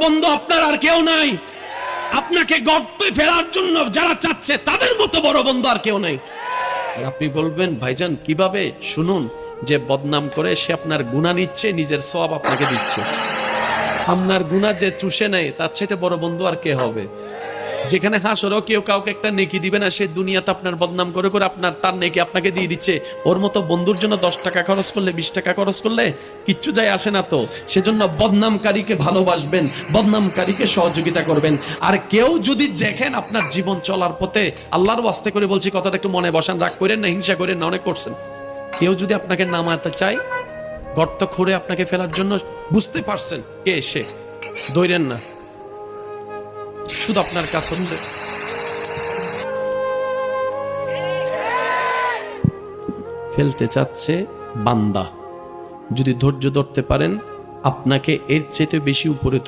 বন্ধু আপনার আর কেউ নাই। আপনাকে গর্তে ফেলার জন্য যারা চাচ্ছে তাদের মতো বড় বন্ধু আর কেউ নাই। আর আপনি বলবেন ভাইজান কিভাবে? শুনুন, যে বদনাম করে সে আপনার গুনাহ নিচ্ছে, নিজের সওয়াব আপনাকে দিচ্ছে। আপনার গুনাহ যে চুষে নেয় তার চাইতে বড় বন্ধু আর কে হবে? যেখানে হাসরও কেউ কাউকে একটা নেকি দিবে না, সে দুনিয়াতে আপনার বদনাম করে করে আপনার তার নেকি আপনাকে দিয়ে দিচ্ছে। ওর মতো বন্ধুর জন্য 10 টাকা খরচ করলে 20 টাকা খরচ করলে কিচ্ছু যায় আসে না তো। সেজন্য বদনামকারীকে ভালোবাসবেন, বদনামকারীকে সহযোগিতা করবেন। আর কেউ যদি দেখেন আপনার জীবন চলার পথে, আল্লাহর ওয়াস্তে করে বলছি, কথাটা একটু মনে বসান, রাগ করেন না, হিংসা করেন না, অনেক করছেন। কেউ যদি আপনাকে নামাতে চায় গর্ত খুঁড়ে আপনাকে ফেলার জন্য, বুঝতে পারছেন কে এসে, দৌড়েন না। শুধু আপনার কাজ হচ্ছে ফেলতে চাচ্ছে বান্দা। যদি ধৈর্য ধরতে পারেন, আপনাকে এর চেয়ে বেশি উপরে